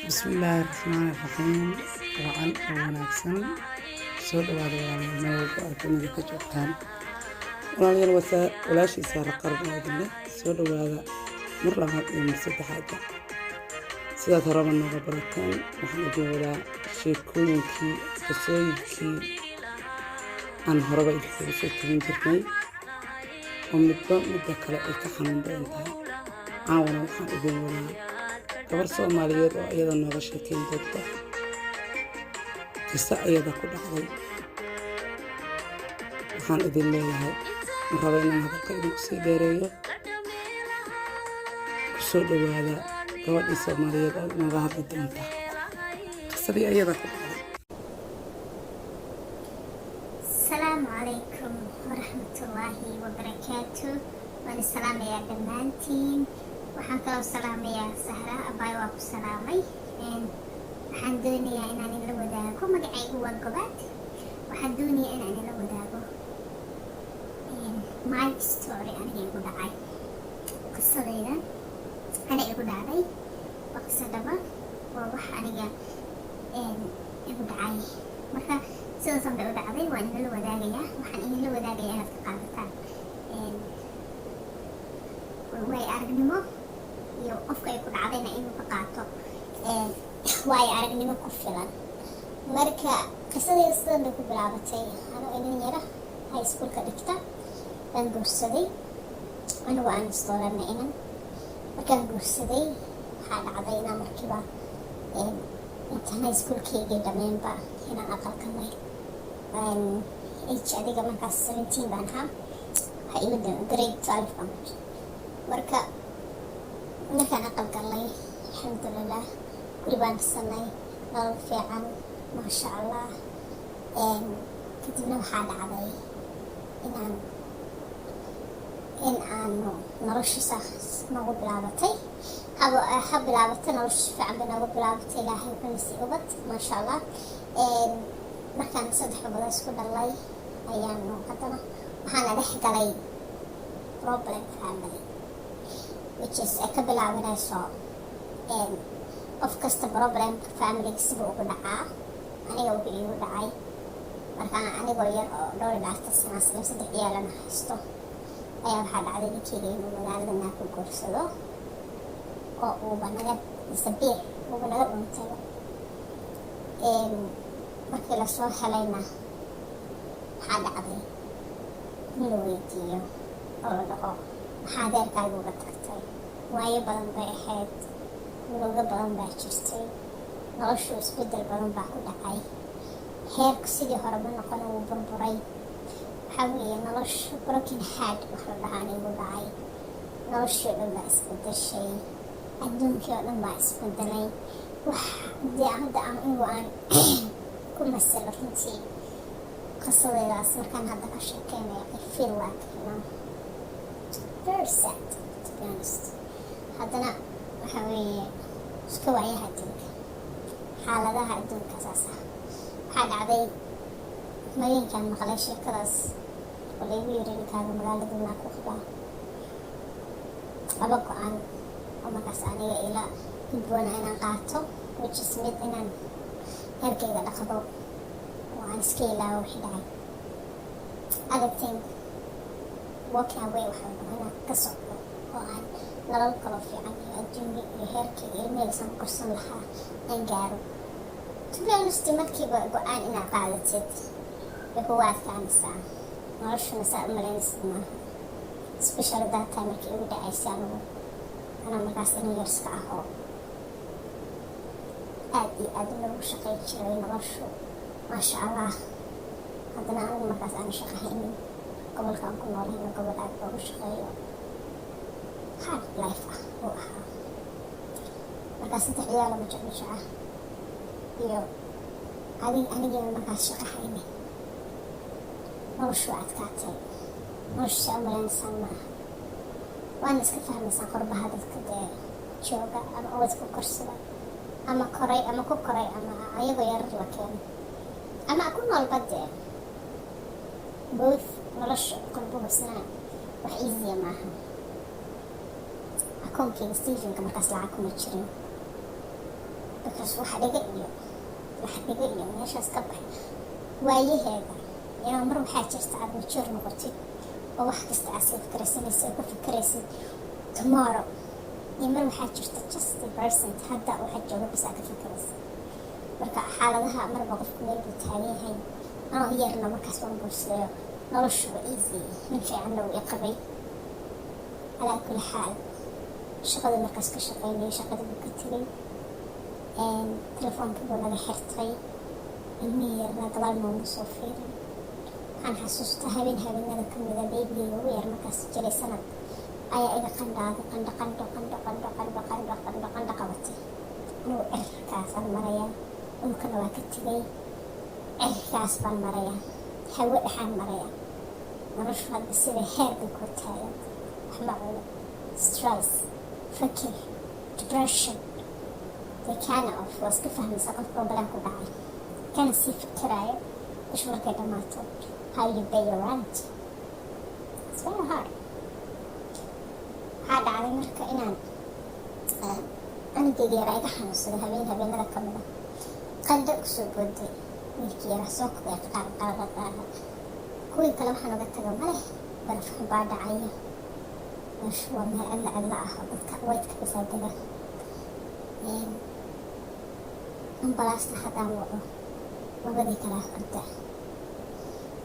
بسم الله الرحمن الرحيم. طبعا وناكسن سود بعد ما أكون ذيك جبتان ولا يلوث ولا شيء صار قرب هذا سود بعد مرة هذا يوم حاجة سيدا ترى من غبرتان وحنا جولا شيكوينكي قصوينكي عن هربا يدخل من جرمي ومدة كلا إلتحنون بإنتها عاونا وحنا جولا gabar Soomaaliyeed oo iyada nooga sheekeyn dadka qisa iyada ku dhacday waxaan idin leeyahay rabo inaan hadalka idinku sii dheereeyo kusoo dhawaada gabadhii Soomaaliyeed oo nooga hadli doonta qisadii iyada ku dhacday. Asalaamu calaykum waraxmatullaahi wabarakaatuh. waan salaamayaa dhammaantiin. waxaan kaloo salaamayaa Sahra Abay waa ku salaamay. waxaan doonayaa inaan la wadaago magacaygu waa Gobaad. waxaan doonayaa inaan la wadaago my story aniga igu dhacay. qisadaydan aniga igu dhacday waa qiso dhaba waa wax aniga igu dhacay. marka sidaasan bay u dhacday waan idinla wadaagayaa. waxaan idinla wadaagayaa inaad ka qaadataan way aragnimo iyo qofka ay ku dhacdayna inuu ka qaato way aragnimo ku filan. marka qisadayda sidan bay ku bilaabatay anoo ilin yara high schoolka dhigta baan guursaday anigu aan istooranay inan. markaan guursaday waxaa dhacday inaan markiiba intaan high schoolkaygii dhammeynba inaan aqalkamay age adiga markaas 17 baan ahaa. waxaa igu grade 12 baan marka markaan aqal galay alxamdulilah guri baan dhisanay nolol fiican maasha allah. kadibna waxaa dhacday in aanu noloshiisa noogu bilaabatay ha bilaabatay nolosha fiican bay noogu bilaabatay. ilaahay wuxuu nasiiy ubad maasha allah. markaan 3 ubada isku dhalay ayaanu haddana waxaana dhex galay problem family which is ka bilaabanayso qof kasta problem family siba ugu dhacaa. aniga wuxuu igu dhacay markaan anigoo yar oo dhowr iyo 20 sano 3 ciyaalana haysto ayaa waxaa dhacday ninkeyga inuu magaalada naa ku guursado oo uuba naga disappear uuba naga dhuntay. markii lasoo helayna waxaa dhacday in la weydiiyo oo la dhaho maxaa adeerkaaga uga tagtay. waayo badan bay ahayd, murugo badan baa jirtay, noloshu isbedel badan baa ku dhacay, heerku sidii hore ma noqon wuu burburay. waxaa weeye noloshu broken heart wax la dhahaan igu dhacay. noloshii oo dhan baa isbedeshay, adduunkii oo dhan baa isbedelay. wax dee hadda anigu aan ku masalo runtii qisadaydaas markaan hadda ka sheekeynayo I feel like very sad to be honest. haddana waxaa weeye iska waayaha adduunka, xaaladaha adduunka saas ah. waxaa dhacday habeenkaan maqlay sheekadaas oo laygu yiri ninkaaga magaalada naa ku qabaa. laba go-aan oo markaas aniga ila gudboona inaan qaato which is mid inaan heerkayga dhaqdo oo aan iska ilaawo wixii dhacay. other thing walking away waxaa inaan ka socdo oo aan nolol kaloo fiican iyo adduunyo iyo heerkayga ilmahaysan korsan lahaa aan gaaro. to be honest markiiba go-aan inaad qaadatid way kugu adkaanaysaa, noloshuna saa u malaynaysid maaha. especially that time markii igu dhacaysay anaa markaas inan yarska ah oo aad iyo aad loogu shaqay jiray noloshu maasha allah. haddana anigu markaas aan shaqahaynin, gobolkaan ku noolahayna gobol aad loogu shaqeeyo hard life ah uu ahaa. markaas 3 ciyaalo majeclisho ah iyo anigiina markaas shaqahaynin noloshu adkaatay. noloshu saa u maleynaysaan maaha, waana iska fahmaysaan qorbaha dadka dee jooga ama ubadku korsada ama koray ama ku koray ama ayagoo yarar la keeno ama ku noolba dee both nolosha qorbuhusna wax easiya maaha. akoonkeyga Stevenka markaas lacag kuma jirin. because wax dhiga iyo meeshaas ka baxay waayaheeda inaa mar waxaa jirta aad majuur noqotid oo wax kasta aad sii fikraysanaysa oo ka fikraysid tomorrow iyo mar waxaa jirta just the present hadda waxaad jooga bis aad ka fikraysa marka xaaladaha marba qofku meel buu taagan yahay anoo yarna markaas waan guursayo noloshu waa easy nin fiicanna wuu i qabay calaa kulli xaal shaqada markaas ka shaqaynayay shaqada buu ka tegay telefoonka buu naga xirtay ilmihii yarnaa gadaal noogu soo fiirin waxaan xasuustaa habeenada ka mida beebigeyga ugu yar markaas jiray sanad ayaa iga qandhaaday qandho qabatay anugu cirkaasaan marayaa dhulkana waa ka tegay cirkaas baan marayaa hawo dhexaan marayaa noloshu hadda sida heer bay kor taagan wax ma cuno stress fakir depression dekana of waa iska fahmaysa qofka balan ku dhacay kana sii fikiraayo bish markay dhammaato how you pay your rent it's very hard waxaa dhacday marka inaan anigeyga yaraa iga xanuunsaday habeenada ka mida qandho usoo booday wiilkii yaraa soo kubay qaarqaarqaara kuwii kale waxaan uga taga maleh barafxun baa dhacaya meeshu waa meel cidla ah oo dadka waydka basaa dega ambalaasta haddaan waco labadii kalaa qorda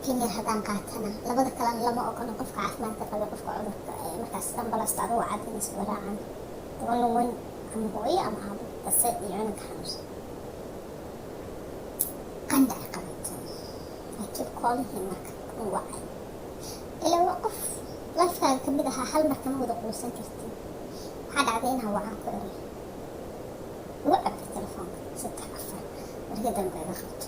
kinyar haddaan qaatana labada kalena lama ogolo qofka caafimaadka qaba qofka cudurka markaas ambalaasta adugu cadinaysa waraacan dabaluwan ama hooyo ama aabo base iyo cunugka xanuunsan qandhac qabatay laakiin koolihii marka u wacay ilaa waa qof lifekaaga kamid ahaa hal markama wada quusan kartid waxaa dhacday inaan wacaan ku eray uga cabay telefoonka 3-4 markii dambe iga qabto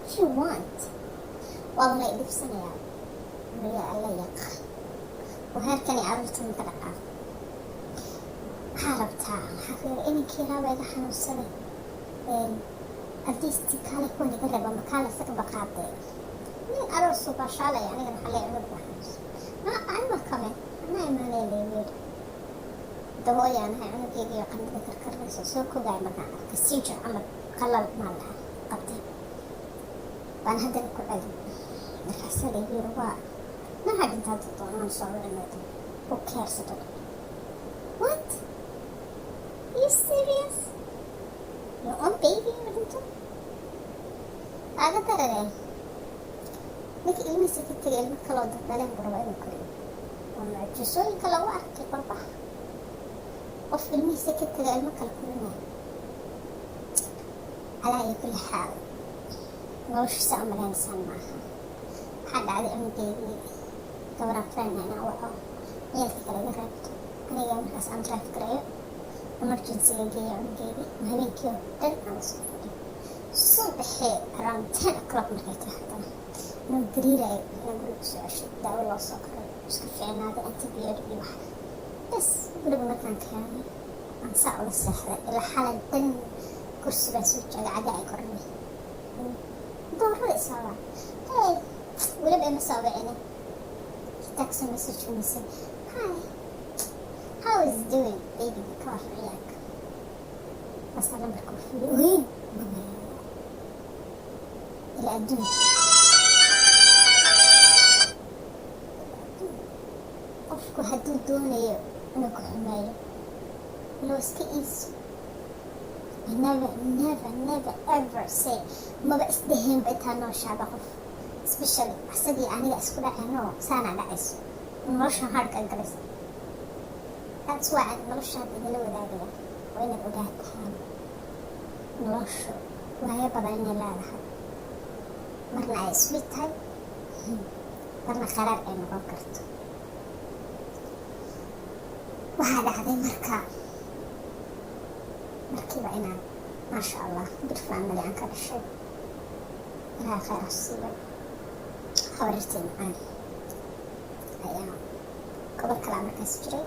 if you want waa la idibsanayaa wariya alla yaqa waheerkani caruurtani ka dhaqaa maxaa rabtaa waxaa ku yiri inankii raaba iga xanuunsaday adiistii kaale kuwan iga raba makaala isaga baqaadee nin aroor subaashaalaya aniga maxaa lee cunug baa xanuunsan I'm coming anaa imaanay leeweed dawooyaan ahay cunugeygiiyo qandhada karkarayso soo kogaay markaan arka siijir camal qalal maan laha qabtay baan haddana ku celin markaasaa laygu yiri waa maxaa dhintaa doonaan soo wicinayd who cares about it what are you serious your own baby ma dhinto aaga dararee ninka ilmihiisa ka tegay ilmo kaloo daddaleen buu rabaa inuu koriyo waa mucjisooyinka lagu arkay qorbaha qof ilmihiisa ka tegay ilmo kala korinaya calaa iyo kulli xaal noloshiisa umalaynaysan maaha waxaa dhacday cunugeygii gabaraan friendna inaan waco ciyaalka kale iga reebto aniga markaas aan drive gareeyo emergencyga geeyo cunugeygii habeenkii oo dhan aan la soo fadhiyo subaxee around 10 o'clock markay tahay haddana inuu gariirayo inaan guriga soo ceshay daawo loo soo karay iska fiicnaaday antibiyootic iyo wax bas guriga markaan keenay aan saa ula seexday ilaa xalay dhan kursi baan soo joogay caga ay koranay doorada isaabaa hey weliba ima soo wicinin text message umisay hi how is doing baby ka waran ciyaalka basa lambarka u fiiriy oyin ilaa adduunka qofku hadduu doonayo inuu ku xumeeyo inuu iska iiso never ever say maba isdheheenba intaa nooshaaba qof especially asagii aniga isku dhaceenoo saanaa dhacayso nolosha harka galaysa that's why aan noloshaada idila wadaagaya waa inaad ogaataan noloshu waayo badan inay leedahay marna ay sweet tahay marna qaraar ay noqon karto waxaa dhacday markiiba inaan maasha allah bir family aan ka dhashay ilaaha khayr ha siibay habarirtay macaan ayaa gobol kalaa markaas jiray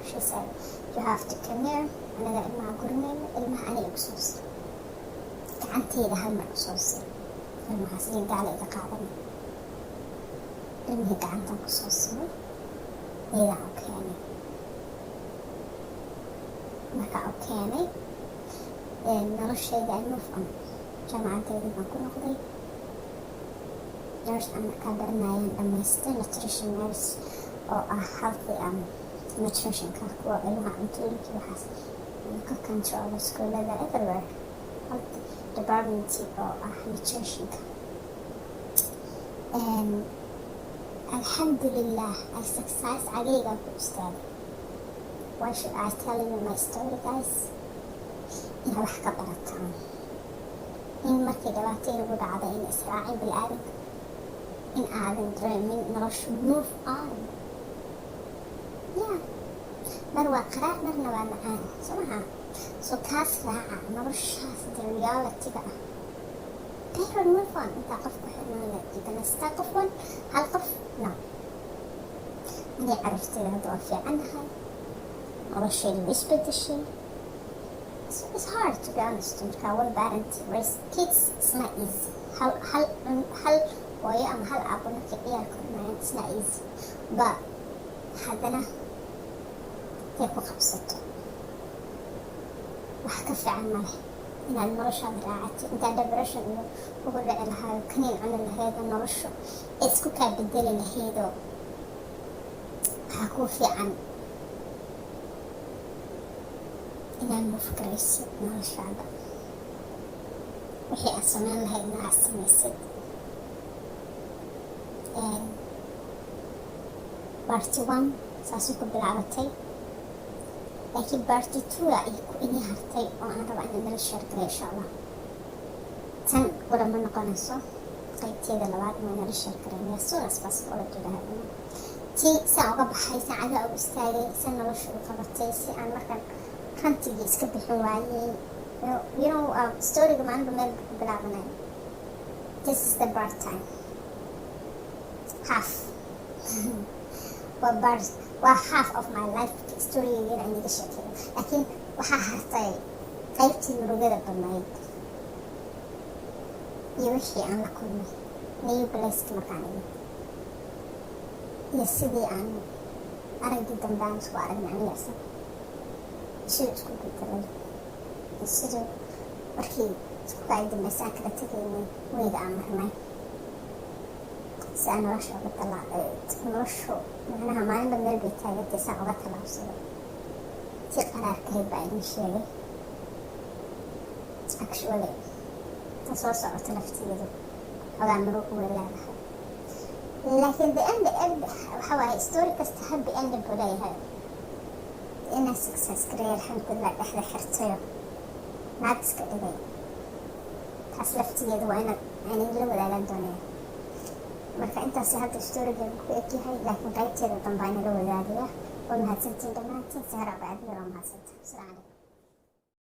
she said you have to come here anaga ilmaha gurinayna ilmaha aniga igu soo sir gacanteyda hal mar usoo sir ilmahaas idin gaala iga qaadan ilmihii gacantan kusoo siray iyadaan u keenay markaa u keenay noloshayda I move on jaamacadeydii baan ku noqday nurse aan markaa baranayaan dhamaystay nutrition nurse oo ah healthy nutritionka kuwa ilmaha cuntooyinkii waxaas ka control iskuulada everywhere health department oo ah nutritionka. Alhamdulillah I success agayga ku istaagay. Why should I tell you my story guys? In wax ka barataan in markii dhibaato igu dhacday in israacin bilaadanka in aadan dareemin noloshu move on. Yeah, mar waa qaraar marna waa macaan soo maha so kaas raaca noloshaas the reality-ga ah better move on intaa qofku xirnaana idanastaa qofwan hal qof no anay carruurtayda hadda waa fiicannahay noloshayda way isbedeshay. It's hard to be honest markaa one parent raise kids it's not easy hal hooyo ama hal aabo markay ciyaar kornayaan it's not easy but haddana tay ku qabsato wax ka fiican male inaad noloshaada raacatay intaa depression iyo ugu dhici lahaayo kaniin cuni lahaydoo noloshu ee isku kaa bedeli lahaydoo waxaa kuu fiican inaad mufkaraysid noloshaada wixii aad samayn lahaydna aad samaysid. Party 1 saasuu ku bilaabatay laakiin party 2 ay ku inii hartay oo aan raba inaan nala share gareeyo insha Allah. tan wada ma noqonayso qaybteeda labaad ma nala share gareeyo as soon as possible oo jiraahdo tii saan uga baxay saacada ugu istaagay san nolosha u qabatay si aan markaan rantigii iska bixin waayey you know storyga maalinba meel ku bilaabanay. This is the birth time half waa half of my life storygeena aan iga sheekeeyo laakiin waxaa hartay qaybtii murugada badnayd iyo wixii aan la kulmay new place markaan imid iyo sidii aan araggii dambe aan isku aragnay aniga isaga siduu isku bedelay iyo siduu markii isku kacay dambaysa aan kala tegaynay weyga aan marnay si aan nolosha uga noloshu macnaha maalinba meel bay taagantay saan uga tallaabsaday si qaraarkahayd baa idin sheegay actually ta soo socota laftigeedu xogaa murug way leedahay laakiin the end waxa waaye story kasta happy end buu leeyahay inaa success gareey alxamdulillah dhexda xirtayo naag iska dhigay taas laftigeedu waa inaad aanin la wadaagan doonaya marka intaasi hadda storygeedu ku egyahay laakiin qaybteeda dambe aan la wadaagaya waa mahadsantiin dhammaantiin sahra bacdiyo waa mahadsantiin. Assalaamu calaykum.